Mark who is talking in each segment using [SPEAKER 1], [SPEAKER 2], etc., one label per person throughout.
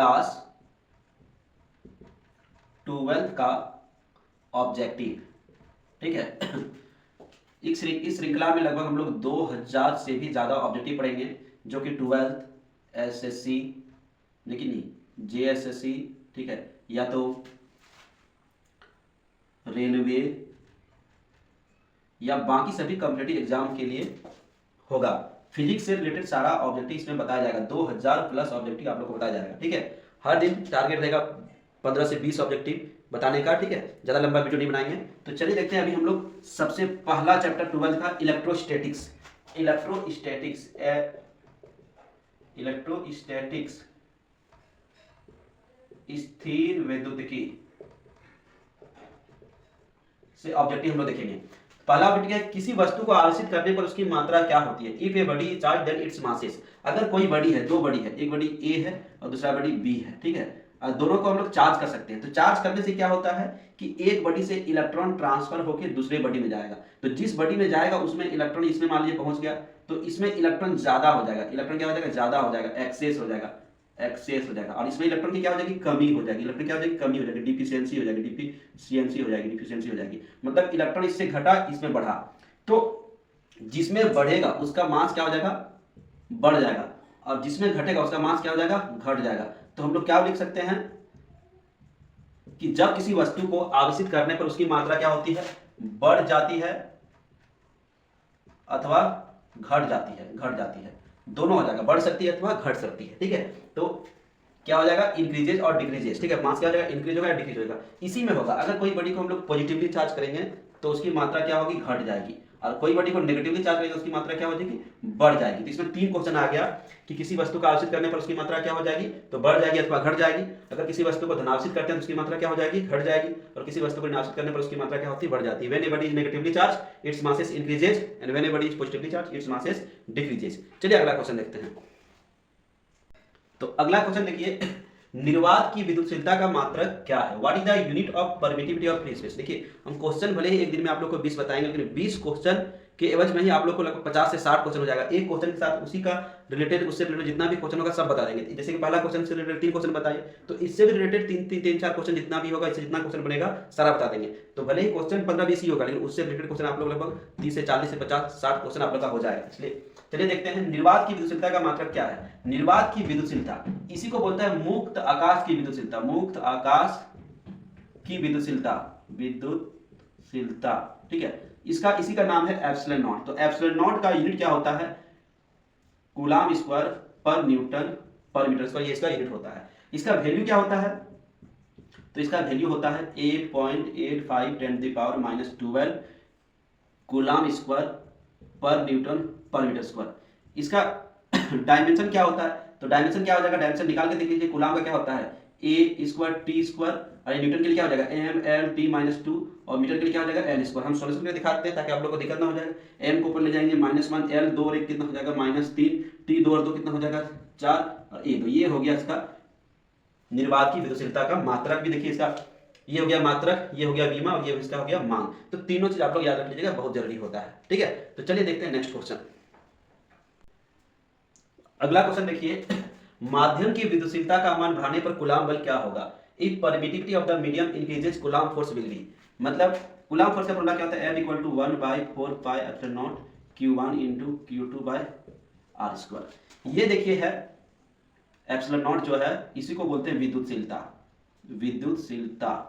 [SPEAKER 1] Class 12 का objective, ठीक है। इस श्रृंखला में लगभग हम लोग 2000 से भी ज़्यादा ऑब्जेक्टिव पढ़ेंगे, जो कि 12th एसएससी, लेकिन नहीं जेएसएससी, ठीक है, या तो रेलवे या बाकी सभी कॉम्पिटिटिव एग्जाम के लिए होगा। फिजिक्स से रिलेटेड सारा ऑब्जेक्टिव इसमें बताया जाएगा, 2000 प्लस ऑब्जेक्टिव आप लोग को बताया जाएगा, ठीक है। हर दिन टारगेट रहेगा 15 से 20 ऑब्जेक्टिव बताने का, ठीक है, ज़्यादा लंबा वीडियो नहीं बनाएंगे। तो चलिए देखते हैं अभी हम लोग सबसे पहला चैप्टर 12 का इलेक्ट्रोस्टैटिक्स। इलेक्ट्रोस्टैटिक्स स्थिर विद्युतिकी से ऑब्जेक्टिव हम लोग देखेंगे। पहला ऑब्जेक्टिव है, किसी वस्तु को आकर्षित करने पर उसकी मात्रा क्या होती है। If a body is charge then it's masses. अगर कोई बॉडी है, दो बॉडी है, एक बॉडी ए है और दूसरा बॉडी बी है, ठीक है, दोनों को हम लोग चार्ज कर सकते हैं। तो चार्ज करने से क्या होता है कि एक बॉडी से इलेक्ट्रॉन ट्रांसफर होकर दूसरे बॉडी में जाएगा। तो जिस बॉडी में जाएगा उसमें इलेक्ट्रॉन, इसमें मान लीजिए पहुंच गया, तो इसमें इलेक्ट्रॉन ज्यादा हो जाएगा। इलेक्ट्रॉन क्या हो जाएगा, ज्यादा हो जाएगा, एक्सेस हो जाएगा, एक्सेस हो जाएगा। और इसमें इलेक्ट्रॉन की क्या हो जाएगी, कमी हो जाएगी। इलेक्ट्रॉन क्या हो जाएगी, कमी हो जाएगी, डिफिशियंसी हो जाएगी, डिफिशियंसी हो जाएगी, डिफिशियंसी हो जाएगी। मतलब इलेक्ट्रॉन इससे घटा, इसमें बढ़ा। तो जिसमें बढ़ेगा उसका मास क्या हो जाएगा, बढ़ जाएगा, और जिसमें घटेगा उसका मास क्या हो जाएगा, घट जाएगा। तो हम लोग क्या लिख सकते हैं कि जब किसी वस्तु को आकर्षित करने पर उसकी मात्रा क्या होती है, बढ़ जाती है अथवा घट जाती है, घट जाती है, दोनों हो जाएगा, बढ़ सकती है अथवा घट सकती है, ठीक है। तो क्या हो जाएगा, इंक्रीजेज और डिक्रीजेज, ठीक है, मास क्या हो जाएगा, इंक्रीज होगा या डिक्रीज होगा। इसी में होगा, अगर कोई बॉडी को हम लोग पॉजिटिवली चार्ज करेंगे तो उसकी मात्रा क्या होगी, घट जाएगी, और कोई बॉडी को नेगेटिवली चार्ज करेंगे उसकी मात्रा क्या हो जाएगी, बढ़ जाएगी। तो इसमें 3 क्वेश्चन आ गया कि किसी वस्तु को आकर्षित करने पर उसकी मात्रा क्या हो जाएगी, तो बढ़ जाएगी अथवा घट जाएगी। अगर किसी वस्तु को धनाकर्षित करते हैं तो उसकी मात्रा क्या हो जाएगी, घट जाएगी, और किसी वस्तु को ऋणाकर्षित करने पर उसकी मात्रा क्या होती है, बढ़ जाती है। When A body is negatively charge it's masses increases and when A body is positively charge it's masses decreases. चलिए अगला क्वेश्चन देखते हैं। तो अगला क्वेश्चन देखिए, निर्वात की विद्युतशीलता का मात्रक क्या है। What is the unit of permittivity of free space. देखिए हम क्वेश्चन भले ही एक दिन में आप लोग को 20 बताएंगे, लेकिन 20 क्वेश्चन के एवज में ही आप लोग को लगभग 50 से 60 क्वेश्चन हो जाएगा। एक क्वेश्चन के साथ उसी का रिलेटेड, उससे रिलेटेड जितना भी क्वेश्चन होगा सब बता देंगे। जैसे कि पहला क्वेश्चन से रिलेटेड 3 क्वेश्चन बताइए, तो इससे भी रिलेटेड 3-4 क्वेश्चन जितना भी होगा, इससे जितना क्वेश्चन बनेगा सारा बता देंगे। तो भले ही क्वेश्चन 15-20 ही होगा, लेकिन उससे रिलेटेड क्वेश्चन आप लोग लगभग 30 से 40 से 50-60 क्वेश्चन आप लोग का हो जाएगा। इसलिए चलिए देखते हैं निर्वात की विद्युतशीलता का मात्रक क्या है। निर्वात की विद्युतशीलता, इसी को बोलते हैं मुक्त आकाश की विद्युतशीलता। मुक्त आकाश की विद्युतशीलता, विद्युतशीलता, ठीक है, इसका इसी का नाम है एप्सिलॉन नॉट। तो एप्सिलॉन नॉट का यूनिट क्या होता है, कूलम्ब स्क्वायर पर न्यूटन पर मीटर स्क्वायर, ये इसका यूनिट होता है। इसका वैल्यू क्या होता है, तो इसका वैल्यू होता है 8.85 × 10⁻⁻12 कूलम्ब स्क्वायर पर न्यूटन पर मीटर स्क्वायर। इसका डायमेंशन क्या होता है, तो डायमेंशन क्या हो जाएगा, डायमेंशन निकाल के देख लीजिए। कूलम्ब का क्या होता है a स्क्वायर टी स्क्वायर, और न्यूटन के लिए क्या हो जाएगा mL/t-2, और मीटर के लिए क्या हो जाएगा l स्क्वायर। हम सॉल्यूशन में दिखाते हैं ताकि आप लोगों को दिक्कत ना हो जाए। m को ऊपर ले जाएंगे -1, l 2 और 1 कितना हो जाएगा -3, t 2 और 2 कितना हो जाएगा 4, और a 2। ये हो गया इसका निर्वात की विद्युतशीलता का मात्रक। भी देखिए इसका ये हो गया मात्रक, ये हो गया विमा, और ये इसका हो गया मांग। तो तीनों चीज आप लोग याद रख लीजिएगा, बहुत जरूरी होता है, ठीक है। तो चलिए देखते हैं नेक्स्ट क्वेश्चन। अगला क्वेश्चन देखिए, माध्यम की विद्युतशीलता का मान बढ़ाने पर कूलम्ब बल क्या होगा। If permittivity of the medium increases coulomb force will be. मतलब कूलम्ब फोर्स का फॉर्मूला क्या होता है, F = 1/4πε0 Q1 × Q2/r²। ये देखिए है एप्सिलॉन नॉट जो है, इसी को बोलते हैं विद्युतशीलता। विद्युतशीलता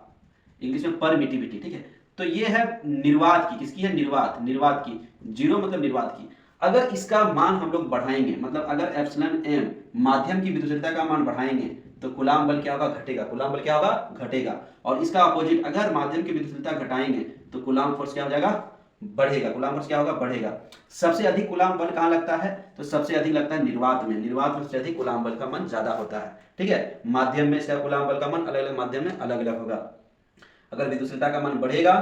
[SPEAKER 1] इंग्लिश में परमिटिविटी, ठीक है। तो ये है निर्वात की, किसकी है, निर्वात की। 0 मतलब निर्वात की। अगर इसका मान हम लोग बढ़ाएंगे, मतलब अगर एप्सिलॉन m माध्यम की विद्युतशीलता का मान बढ़ाएंगे तो कूलम्ब बल क्या होगा, घटेगा। कूलम्ब बल क्या होगा, घटेगा। और इसका अपोजिट, अगर माध्यम की विद्युतशीलता घटाएंगे तो कूलम्ब फोर्स क्या हो जाएगा, बढ़ेगा। कूलम्ब फोर्स क्या होगा, बढ़ेगा। सबसे अधिक कूलम्ब बल कहाँ लगता है, तो सबसे अधिक लगता है निर्वात में। निर्वात में सबसे अधिक कूलम्ब बल का मान ज्यादा होता है, ठीक है। माध्यम में इसका कूलम्ब बल का मान अलग अलग माध्यम में अलग अलग होगा। अगर विद्युतशीलता का मान बढ़ेगा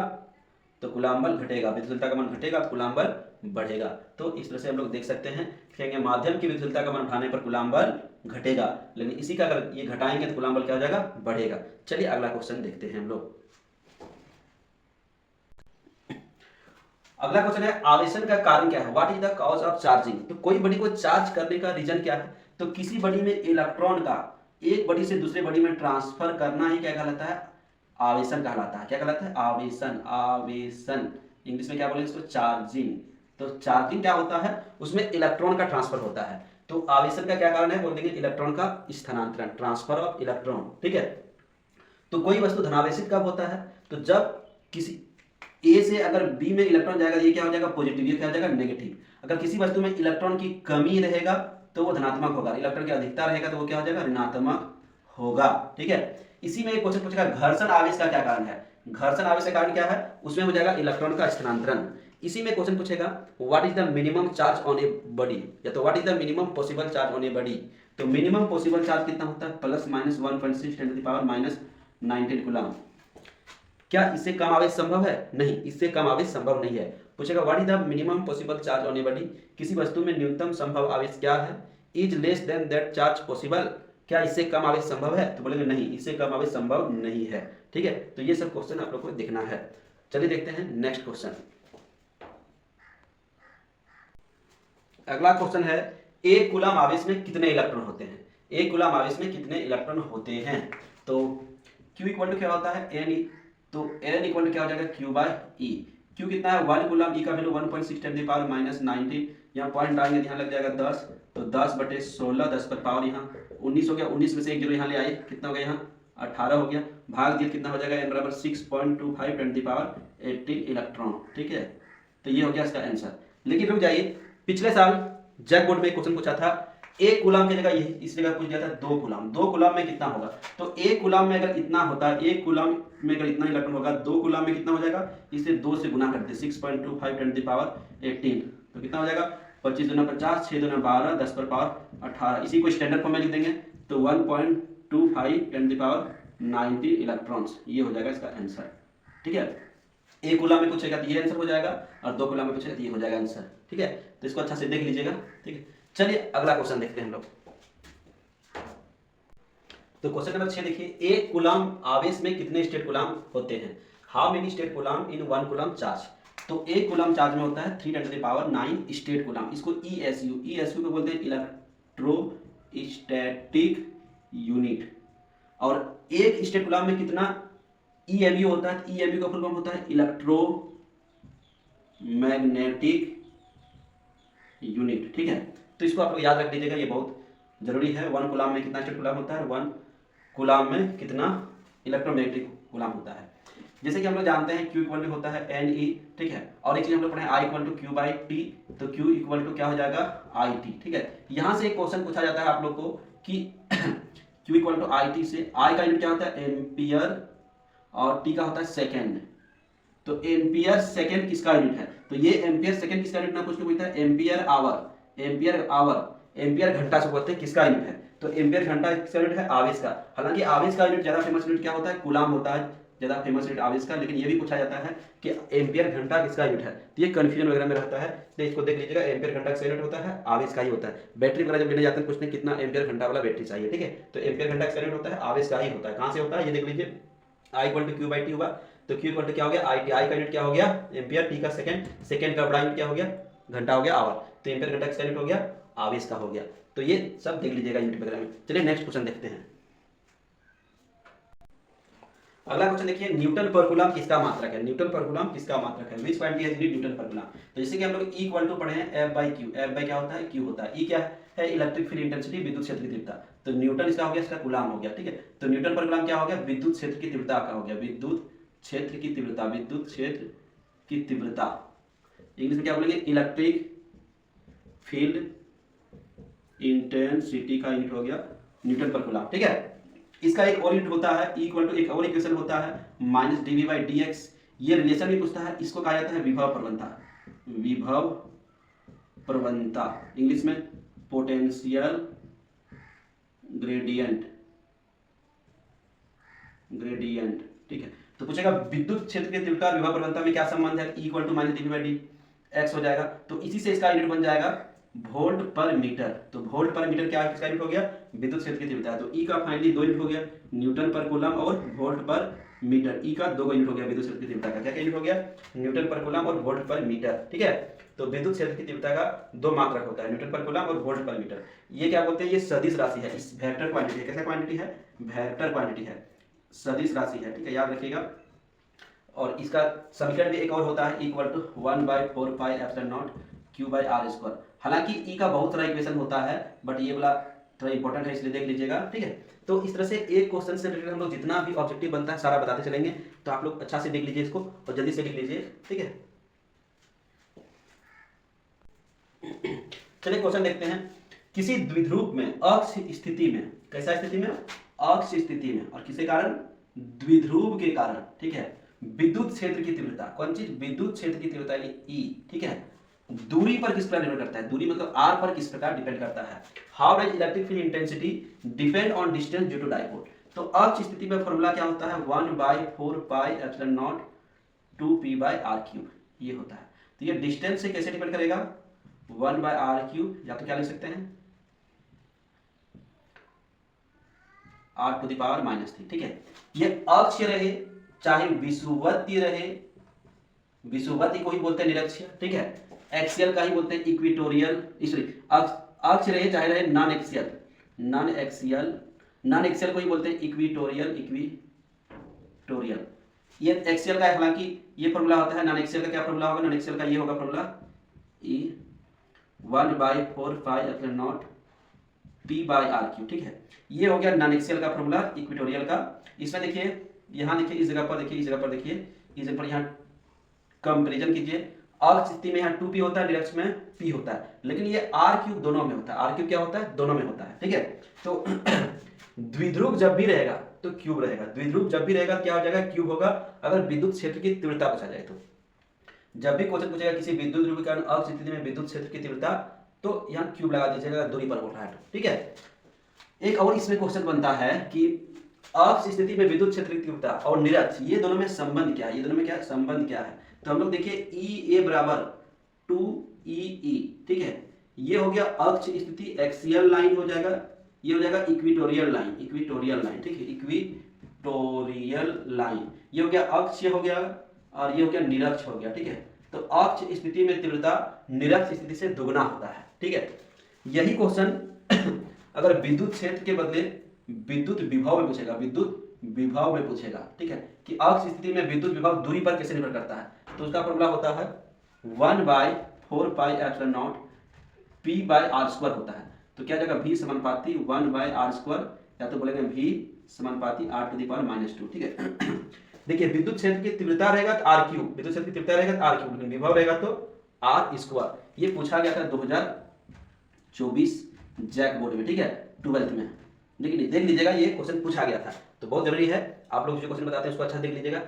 [SPEAKER 1] तो कूलम्ब बल घटेगा, विद्युतशीलता का मान घटेगा तो कूलम्ब बल बढ़ेगा। तो इस तरह से हम लोग देख सकते हैं, कहेंगे माध्यम की विद्युतशीलता का मान बढ़ाने पर कूलम्ब बल घटेगा, लेकिन इसी का अगर ये घटाएंगे तो कूलम्ब बल क्या हो जाएगा, बढ़ेगा। चलिए अगला क्वेश्चन देखते हैं हम लोग। अगला क्वेश्चन है, आवेशन का कारण क्या है। What is the cause of charging. तो कोई बॉडी को चार्ज करने का रीजन क्या है, तो किसी बॉडी में इलेक्ट्रॉन का एक बॉडी से दूसरे बॉडी में ट्रांसफर करना ही क्या कहलाता है, आवेशन कहलाता है। क्या कहलाता है, आवेशन। आवेशन इंग्लिश में क्या बोलेंगे इसको, चार्जिंग। तो चार्जिंग क्या होता है, उसमें इलेक्ट्रॉन का ट्रांसफर होता है। तो आवेशन का क्या कारण है, बोल देंगे इलेक्ट्रॉन का स्थानांतरण, ट्रांसफर ऑफ इलेक्ट्रॉन। ठीक है, तो कोई वस्तु धनावेशित कब होता है, तो जब किसी ए से अगर बी में इलेक्ट्रॉन जाएगा, ये क्या हो जाएगा, पॉजिटिव, ये क्या हो जाएगा, नेगेटिव। अगर किसी वस्तु में इलेक्ट्रॉन की कमी रहेगा तो वो धनात्मक होगा, इलेक्ट्रॉन की अधिकता रहेगा तो वो क्या हो जाएगा, ऋणात्मक होगा। ठीक है, इसी में एक क्वेश्चन पूछेगा घर्षण आवेश का क्या कारण है। घर्षण आवेश का कारण क्या है, उसमें हो जाएगा इलेक्ट्रॉन का स्थानांतरण। इसी में क्वेश्चन पूछेगा what is the minimum charge on a body, या तो what is the minimum possible charge on a body. तो मिनिमम पॉसिबल चार्ज कितना होता है, प्लस माइनस 1.6 × 10⁻⁹ कूलम। क्या इससे कम आवेश संभव है, नहीं, इससे कम आवेश संभव नहीं है। पूछेगा what is the minimum possible charge on a body, किसी वस्तु में न्यूनतम संभव आवेश क्या है। Is less than that charge possible, क्या इससे कम आवेश संभव है, तो बोलेंगे नहीं, इससे कम आवेश संभव नहीं है। ठीक है, तो ये सब क्वेश्चन आप लोग को देखना है। चलिए देखते हैं नेक्स्ट क्वेश्चन। अगला क्वेश्चन है एक कूलम आवेश में कितने इलेक्ट्रॉन होते हैं। एक कूलम आवेश में कितने इलेक्ट्रॉन होते हैं, तो Q इक्वल टू क्या होता है, N। तो N इक्वल टू क्या हो जाएगा, Q/E। Q कितना है, 1 कूलम, E का वैल्यू 1.6 × 10⁻⁹। यहाँ पॉइंट डालेंगे, यहाँ लग जाएगा 10, तो 10/16, 10 पर पावर यहाँ 19 हो गया, 19 में से एक जीरो यहाँ ले आए, कितना हो गया, यहाँ 18 हो गया, भाग दिया कितना हो जाएगा, N बराबर 6.25 × 10⁻18 इलेक्ट्रॉन। ठीक है, तो ये हो गया इसका आंसर। लेकिन रुक जाइए, पिछले साल जैक बोर्ड में क्वेश्चन पूछा था, एक कूलम की जगह यही इस जगह पूछ दिया था 2 कूलम। 2 कूलम में कितना होगा, तो एक कूलम में अगर इतना होता है, एक कूलम में अगर इतना इलेक्ट्रॉन होगा, 2 कूलम में कितना हो जाएगा, इसे 2 से गुना करते 6.25 × 10⁻18, तो कितना हो जाएगा, 25 दूना 50, 6 दूना 12, 10 पर पावर 18। इसी को स्टैंडर्ड फॉर्म में लिख देंगे, तो 1.25 × 10⁻90 इलेक्ट्रॉन्स, ये हो जाएगा इसका आंसर। ठीक है, एक कूलम में पूछेगा तो ये आंसर हो जाएगा, और 2 कूलम में पूछेगा तो ये हो जाएगा आंसर। ठीक है, तो इसको अच्छा से देख लीजिएगा। ठीक है, चलिए अगला क्वेश्चन देखते हैं हम लोग। तो क्वेश्चन नंबर 6 देखिए, एक कूलम आवेश में कितने स्टेट कूलम होते हैं। How many state coulomb in 1 coulomb charge. तो एक कूलम चार्ज में होता है 3 × 10⁻9 स्टेट कूलम। इसको ESU को बोलते हैं, इलेक्ट्रोस्टैटिक यूनिट। और एक स्टेट कूलम में कितना EMU होता है, EMU का फुल फॉर्म होता है इलेक्ट्रोमैग्नेटिक यूनिट। ठीक है, तो इसको आप लोग याद रख लीजिएगा, ये बहुत जरूरी है। 1 कूलम में कितना स्टेट कूलम होता है, 1 कूलम में कितना इलेक्ट्रोमैग्नेटिक कूलम होता है। जैसे कि हम लोग जानते हैं Q इक्वल टू होता है NE। ठीक है, और एक चीज हम लोग पढ़े I इक्वल टू Q/T, तो Q इक्वल टू क्या हो जाएगा, IT। ठीक है, यहां से एक क्वेश्चन पूछा जाता है आप लोग को कि Q इक्वल टू IT से I का यूनिट क्या होता है, एम्पियर, और T का होता है सेकेंड। तो एम्पियर सेकेंड किसका यूनिट है, तो ये एम्पियर सेकेंड किसका यूनिट ना पूछ के पूछता है, ampere hour. Ampere hour, ampere घंटा से बोलते हैं किसका यूनिट है, तो एम्पियर घंटा किसका यूनिट है, आवेश का। हालांकि आवेश का यूनिट ज्यादा फेमस यूनिट क्या होता है, कूलम होता है ज्यादा फेमस यूनिट आवेश का, लेकिन ये भी पूछा जाता है कि एम्पियर घंटा किसका यूनिट है, तो ये कंफ्यूजन वगैरह में रहता है, तो इसको देख लीजिएगा, एम्पियर घंटा किसका यूनिट होता है, आवेश का ही होता है। बैटरी वगैरह जब लेने जाते हैं पूछते हैं कितना एम्पियर घंटा वाला बैटरी चाहिए। ठीक है, तो एम्पियर घंटा किसका यूनिट होता है, आवेश का ही होता है। कहां से होता है ये देख लीजिए, I इक्वल टू Q/T हुआ, तो Q इक्वल टू क्या हो गया, IT। I का यूनिट क्या हो गया, एम्पियर, T का सेकंड, सेकंड का बड़ा यूनिट क्या हो गया, घंटा हो गया, आवर। तो एम्पियर घंटा किसका यूनिट हो गया, आवेश का हो गया। तो ये सब देख लीजिएगा यूनिट वगैरह में। चलिए नेक्स्ट क्वेश्चन देखते हैं। अगला क्वेश्चन देखिए, न्यूटन पर कूलम किसका मात्रक है। न्यूटन पर कूलम किसका मात्रक है, विच क्वांटिटी हैज न्यूटन पर कूलम। तो जैसे कि हम लोग E इक्वल टू पढ़े हैं F/Q। F क्या होता है, Q होता है। E क्या है, इलेक्ट्रिक फील्ड इंटेंसिटी, विद्युत क्षेत्र की तीव्रता। तो न्यूटन इसका हो गया, इसका कूलम हो गया। ठीक है, तो न्यूटन पर कूलम क्या हो गया, विद्युत क्षेत्र की तीव्रता का हो गया, विद्युत क्षेत्र की तीव्रता, विद्युत क्षेत्र की तीव्रता। इंग्लिश में क्या बोलेंगे, इलेक्ट्रिक फील्ड इंटेंसिटी का यूनिट हो गया न्यूटन पर कूलम। ठीक है, इसका एक और यूनिट होता है E इक्वल टू, एक और इक्वेशन होता है -dV/dx। ये रिलेशन भी पूछता है, इसको कहा जाता है विभव प्रवणता। विभव प्रवणता इंग्लिश में पोटेंशियल ग्रेडियंट। ठीक है, तो पूछेगा विद्युत क्षेत्र की तीव्रता और विभव प्रवणता में क्या संबंध है, E इक्वल टू -dV/dx हो जाएगा। तो इसी से इसका यूनिट बन जाएगा वोल्ट पर मीटर। तो वोल्ट पर मीटर क्या किसका यूनिट हो गया, विद्युत क्षेत्र की तीव्रता। तो E का फाइनली 2 यूनिट हो गया, न्यूटन पर कूलम और वोल्ट पर मीटर। ई का 2 यूनिट हो गया विद्युत क्षेत्र की तीव्रता का। क्या क्या यूनिट हो गया? न्यूटन पर कूलम और वोल्ट पर मीटर। ठीक है, तो विद्युत क्षेत्र की तीव्रता का 2 मात्रक होता है, न्यूटन पर कूलम और वोल्ट पर मीटर। ये क्या बोलते हैं? ये सदिश राशि है, इस वेक्टर क्वांटिटी है। कैसा क्वांटिटी है? वेक्टर क्वांटिटी है, सदिश राशि है। ठीक है, याद रखिएगा। और इसका समीकरण भी एक और होता है, इक्वल टू 1/4πε0 Q/r²। हालांकि ई का बहुत सारा इक्वेशन होता है, बट ये वाला थोड़ा इंपॉर्टेंट है, इसलिए देख लीजिएगा। ठीक है, तो इस तरह से एक क्वेश्चन से रिलेटेड हम लोग जितना भी ऑब्जेक्टिव बनता है सारा बताते चलेंगे, तो आप लोग अच्छा से देख लीजिए इसको और जल्दी से लिख लीजिए। ठीक है, चलिए क्वेश्चन देखते हैं। किसी द्विध्रुव में अक्ष स्थिति में, कैसा स्थिति में? अक्ष स्थिति में, और किसके कारण? द्विध्रुव के कारण। ठीक है, विद्युत क्षेत्र की तीव्रता, कौन चीज? विद्युत क्षेत्र की तीव्रता यानी ई। ठीक है, दूरी पर किस प्रकार निर्भर करता है? दूरी मतलब आर पर किस प्रकार डिपेंड करता है? How does electric field intensity depend on distance due to dipole. तो अक्ष स्थिति में फॉर्मूला क्या होता है? 1/4πε0 2p/r³, ये होता है। तो ये डिस्टेंस से कैसे डिपेंड करेगा? 1/r³, या तो क्या लिख सकते हैं? r⁻⁻3। ठीक है, ये अक्ष रहे चाहे विषुवतीय रहे, विषुवतीय को ही बोलते हैं निरक्षीय। ठीक है, एक्सियल का ही बोलते हैं इक्वेटोरियल, इसलिए अक्ष रहे चाहे रहे नॉन एक्सियल, नॉन एक्सियल को ही बोलते हैं इक्वेटोरियल। ये एक्सियल का है, हालांकि ये फॉर्मूला होता है। नॉन एक्सियल का क्या फॉर्मूला होगा? नॉन एक्सियल का ये होगा फॉर्मूला ई 1/4πε0 p/r³। ठीक है, ये हो गया नॉन एक्सियल का फॉर्मूला, इक्वेटोरियल का। इसमें देखिए, यहाँ देखिए, इस जगह पर देखिए, इस जगह पर देखिए, इस जगह पर यहाँ कंपेरिजन कीजिए। अक्ष स्थिति में यहाँ 2p होता है, निरक्ष में p होता है, लेकिन ये r³ दोनों में होता है। r³ क्या होता है? दोनों में होता है। ठीक है, तो द्विध्रुव जब भी रहेगा तो क्यूब रहेगा, द्विध्रुव जब भी रहेगा क्या हो जाएगा? क्यूब होगा। अगर विद्युत क्षेत्र की तीव्रता पूछा जाए तो, जब भी क्वेश्चन पूछेगा किसी विद्युत ध्रुव के कारण अक्ष स्थिति में विद्युत क्षेत्र की तीव्रता, तो यहाँ क्यूब लगा दीजिएगा, दूरी पर बोल रहा है। ठीक है, एक और इसमें क्वेश्चन बनता है कि अक्ष स्थिति में विद्युत क्षेत्र की तीव्रता और निरक्ष, ये दोनों में संबंध क्या है? ये दोनों में क्या संबंध क्या है? तो हम लोग देखिए, E A बराबर 2EE। ठीक है, ये हो गया अक्ष स्थिति, एक्सियल लाइन हो जाएगा, ये हो जाएगा इक्वेटोरियल लाइन, इक्वेटोरियल लाइन। ठीक है, इक्वेटोरियल लाइन, ये हो गया अक्ष हो गया, और ये हो गया निरक्ष हो गया। ठीक है, तो अक्ष स्थिति में तीव्रता निरक्ष स्थिति से दुगना होता है। ठीक है, यही क्वेश्चन अगर विद्युत क्षेत्र के बदले विद्युत विभव में पूछेगा, विद्युत विभव में पूछेगा। ठीक है, कि अक्ष स्थिति में विद्युत विभव दूरी पर कैसे निर्भर करता है, तो उसका फॉर्मूला होता है 1/4πε0 p/r² होता है। तो क्या जाएगा? v समानुपाती 1/r², या तो बोलेंगे v समानुपाती r⁻²। ठीक है, देखिए विद्युत क्षेत्र की तीव्रता रहेगा तो r³, विद्युत क्षेत्र की तीव्रता रहेगा तो r³, लेकिन विभव रहेगा तो r²। ये पूछा गया था 2024 जैक बोर्ड में। ठीक है, 12th में। लेकिन देख लीजिएगा, ये क्वेश्चन पूछा गया था, तो बहुत जरूरी है आप लोग जो क्वेश्चन बताते हैं उसको अच्छा देख लीजिएगा।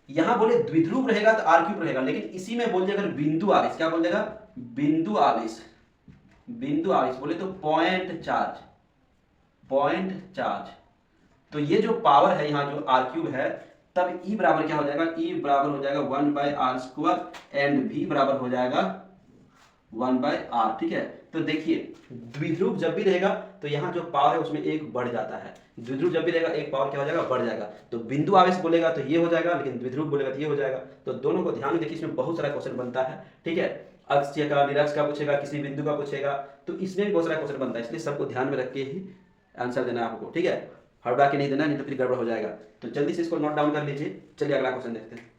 [SPEAKER 1] यहां बोले द्विध्रुव रहेगा तो r³ रहेगा, लेकिन इसी में बोल दिया अगर बिंदु आवेश, क्या बोल देगा? बिंदु आवेश, बिंदु आवेश बोले तो पॉइंट चार्ज, पॉइंट चार्ज। तो ये जो पावर है यहाँ जो r³ है, तब E बराबर क्या हो जाएगा? E बराबर हो जाएगा 1/r² एंड V बराबर हो जाएगा 1/r। ठीक है, तो देखिए द्विध्रुव जब भी रहेगा तो यहाँ जो पावर है उसमें एक बढ़ जाता है, द्विध्रुव जब भी रहेगा एक पावर क्या हो जाएगा? बढ़ जाएगा। तो बिंदु आवेश बोलेगा तो ये हो जाएगा, लेकिन द्विध्रुव बोलेगा तो ये हो जाएगा। तो दोनों को ध्यान में देखिए, इसमें बहुत सारा क्वेश्चन बनता है। ठीक है, अक्षीय का, निरक्ष का पूछेगा, किसी बिंदु का पूछेगा, तो इसमें भी बहुत सारा क्वेश्चन बनता है, इसलिए सबको ध्यान में रख के ही आंसर देना है आपको। ठीक है, हड़बड़ा के नहीं देना, नहीं तो फिर गड़बड़ हो जाएगा। तो जल्दी से इसको नोट डाउन कर लीजिए। चलिए अगला क्वेश्चन देखते हैं।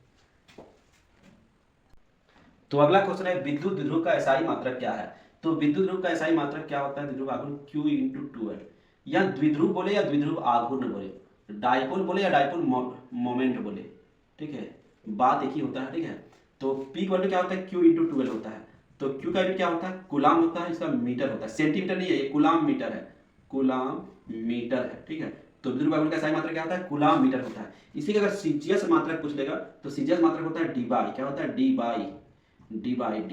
[SPEAKER 1] तो अगला क्वेश्चन है, विद्युत द्विध्रुव का एसआई मात्रक क्या है? तो विद्युत ध्रुव का एसआई मात्रक क्या होता है? द्विध्रुव आघूर्ण Q/2L। या द्विध्रुव बोले या द्विध्रुव आघूर्ण बोले, डायपोल बोले या डायपोल मोमेंट बोले, ठीक है, बात एक ही होता है। ठीक है, तो P का क्या होता है? Q/2L होता है। तो Q का क्या होता है? कूलाम होता है, इसका मीटर होता है, सेंटीमीटर नहीं है, ये कूलाम मीटर है, कूलाम मीटर है। ठीक है, तो विद्युत आघूर्ण का एसआई मात्रक क्या होता है? कूलाम मीटर होता है। इसी का अगर सीजीएस मात्रक पूछ लेगा तो सीजीएस मात्रक होता है D/, क्या होता है? D/, DEBUI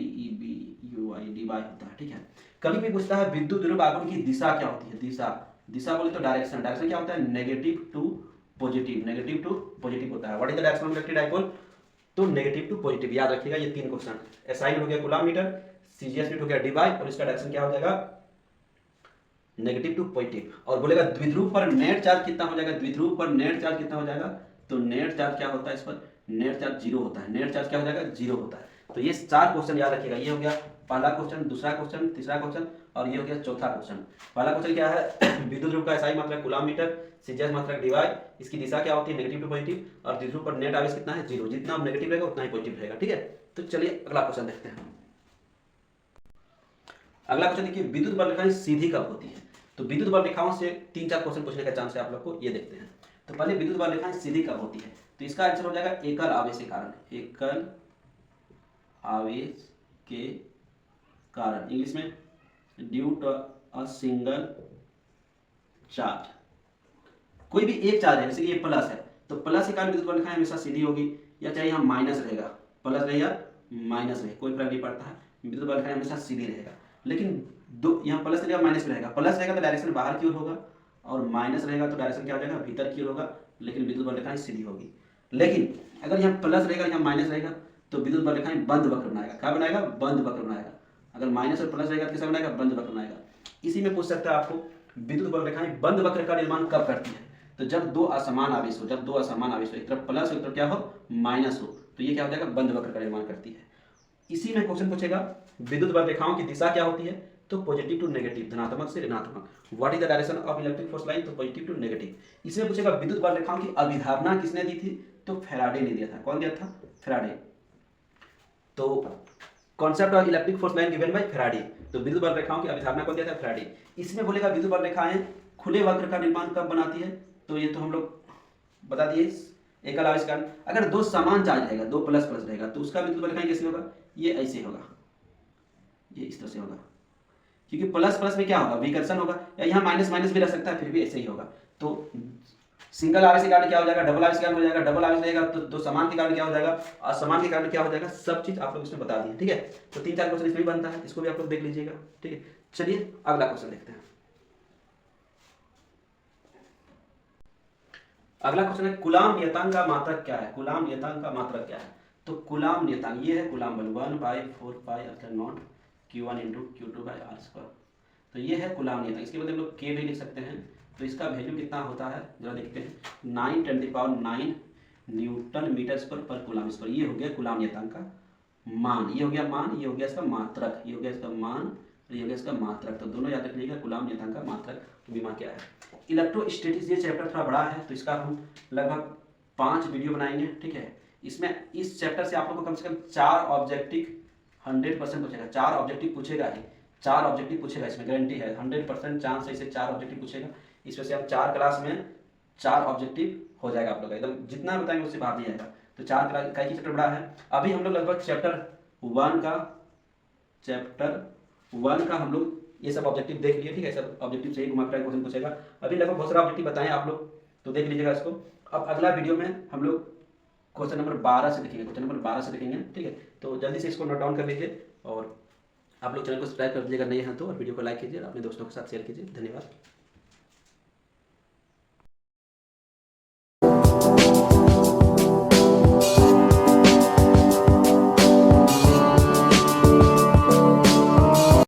[SPEAKER 1] होता है। ठीक है, कभी भी पूछता है विद्युत द्विध्रुव आघूर्ण की दिशा क्या होती है? दिशा बोले तो डायरेक्शन, डायरेक्शन क्या होता है? Negative to positive, negative to positive होता है। What is the direction of electric dipole? तो नेगेटिव टू पॉजिटिव, याद रखिएगा ये तीन क्वेश्चन। एसआई हो गया कूलम मीटर, सीजीएस मीटर हो गया D/, और इसका डायरेक्शन क्या हो जाएगा? Negative to positive. और बोलेगा द्विध्रुव पर नेट चार्ज कितना हो जाएगा? द्विध्रुव पर नेट चार्ज कितना हो जाएगा? तो नेट चार्ज क्या होता है इस पर, नेट चार्ज जीरो होता है, नेट चार्ज क्या हो जाएगा, जीरो होता है। तो ये 4 क्वेश्चन याद रखिएगा, ये हो गया पहला क्वेश्चन, दूसरा क्वेश्चन, तीसरा क्वेश्चन और ये हो गया चौथा क्वेश्चन। पहला क्वेश्चन क्या है, विद्युत ध्रुव का एसआई मात्रक कूलम मीटर, सीजीएस मात्रक डिवाई, इसकी दिशा क्या होती है, नेगेटिव टू पॉजिटिव, और द्विध्रुव पर नेट आवेश कितना है, जीरो, जितना नेगेटिव रहेगा उतना ही पॉजिटिव रहेगा। ठीक है, तो चलिए अगला क्वेश्चन देखते हैं। अगला क्वेश्चन देखिए, विद्युत बल रेखाएं सीधी कब होती है। तो विद्युत बल रेखाओं से 3-4 क्वेश्चन पूछने का चांस है आप लोग को, ये देखते हैं। तो पहले विद्युत बल रेखाएं सीधी कब होती है, तो इसका आंसर हो जाएगा एकल आवेश के कारण, एकल आवेश के कारण, इंग्लिश में due to a single charge. कोई भी एक चार्ज है, जैसे ये प्लस है, तो प्लस के कारण विद्युत बल रेखाएं हमेशा सीधी होगी, या चाहे यहाँ माइनस रहेगा, प्लस रहे या माइनस रहे, कोई फर्क नहीं पड़ता है, विद्युत बल रेखाएं हमेशा सीधी रहेगा। लेकिन दो यहाँ प्लस रहेगा माइनस रहेगा, प्लस रहेगा तो डायरेक्शन बाहर की ओर होगा, और माइनस रहेगा तो डायरेक्शन क्या हो जाएगा, भीतर की ओर होगा, लेकिन विद्युत बल रेखाएं सीधी होगी। लेकिन अगर यहाँ प्लस रहेगा, यहाँ माइनस रहेगा, तो विद्युत बल रेखाएं बंद वक्र बनाएगा, क्या बनाएगा, बंद वक्र बनाएगा। अगर माइनस और प्लस रहेगा तो कैसा बनाएगा, बंद वक्र बनाएगा। इसी में पूछ सकता है आपको, विद्युत बल रेखाएं बंद वक्र का निर्माण कब करती है, तो जब दो असमान आवेश हो, जब दो असमान आवेश हो, एक तरफ प्लस हो एक तरफ क्या हो, माइनस हो, तो ये क्या हो जाएगा, बंद वक्र का निर्माण करती है। इसी में क्वेश्चन पूछेगा, विद्युत बल रेखाओं की दिशा क्या होती है, तो पॉजिटिव टू नेगेटिव, धनात्मक से ऋणात्मक। What is the direction of electric force line, तो पॉजिटिव टू नेगेटिव। इसमें पूछेगा, विद्युत बल रेखाओं की अभिधारणा किसने दी थी, तो फैराडे ने दिया था। कौन दिया था, फैराडे। तो concept of electric force line given by Faraday, तो विद्युत बल रेखाओं की अभिधारणा कौन दिया था, फैराडे। इसमें बोलेगा विद्युत बल रेखाएं खुले वक्र का निर्माण कब बनाती है, तो ये तो हम लोग बता दिए, एकल आवेश कारण। अगर दो समान चार्ज रहेगा, दो प्लस प्लस रहेगा, तो उसका विद्युत बल रेखाएं कैसे होगा, ये ऐसे होगा, ये इस तरह से होगा, क्योंकि प्लस प्लस में क्या होगा, विकर्षण होगा, या यहाँ माइनस माइनस भी रह सकता है, फिर भी ऐसे ही होगा। तो सिंगल आवेश के कारण क्या हो जाएगा, डबल आवेश के कारण हो जाएगा, डबल आवेश रहेगा तो दो समान के कारण क्या हो जाएगा, असमान के कारण क्या हो जाएगा, सब चीज आप लोग इसमें बता दिए। ठीक है, तो 3-4 क्वेश्चन इसमें बनता है, इसको भी आप लोग देख लीजिएगा। ठीक है, चलिए अगला क्वेश्चन देखते हैं। अगला क्वेश्चन है, कूलम नियतांक का मात्रक क्या है, कूलम नियतांक का मात्रक क्या है। तो कूलम नियतांक ये है कूलम बल 1/4πε0 Q1 × Q2/r²। तो ये है कूलम नियतांक, इसके बदले हम लोग के भी लिख सकते हैं। तो इसका वैल्यू कितना होता है, जरा देखते हैं, 9×9 न्यूटन मीटर्स पर कूलम स्क्वायर। ये हो गया कूलम नियतांक का मान, ये हो गया मान, ये हो गया इसका मात्रक, ये हो गया इसका मान, ये हो गया इसका मात्रक। तो दोनों याद रखिएगा, कूलम नियतांक का मात्रक विमा क्या है। इलेक्ट्रोस्टैटिक्स ये चैप्टर थोड़ा बड़ा है, तो इसका हम लगभग 5 वीडियो बनाएंगे। ठीक है, इसमें इस चैप्टर से आप लोग को कम से कम 4 ऑब्जेक्टिव 100% पूछेगा, 4 ऑब्जेक्टिव पूछेगा ही, 4 ऑब्जेक्टिव पूछेगा, इसमें गारंटी है, 100% चांस है इसे 4 ऑब्जेक्टिव पूछेगा। इसमें से आप 4 क्लास में 4 ऑब्जेक्टिव हो जाएगा आप लोग, एकदम जितना बताएंगे उससे बाहर नहीं आएगा। तो 4 क्लास का ही चैप्टर बड़ा है। अभी हम लोग लगभग चैप्टर 1 का हम लोग ये सब ऑब्जेक्टिव देख लिए। ठीक है, सब ऑब्जेक्टिव से ही घुमा फिरा क्वेश्चन पूछेगा। अभी लगभग बहुत सारा ऑब्जेक्टिव बताएं आप लोग, तो देख लीजिएगा इसको। अब अगला वीडियो में हम लोग क्वेश्चन नंबर 12 से देखेंगे, क्वेश्चन नंबर 12 से देखेंगे। ठीक है, तो जल्दी से इसको नोट डाउन कर लीजिए, और आप लोग चैनल को सब्सक्राइब कर दीजिएगा, नए हैं तो, और वीडियो को लाइक कीजिए, अपने दोस्तों के साथ शेयर कीजिए। धन्यवाद।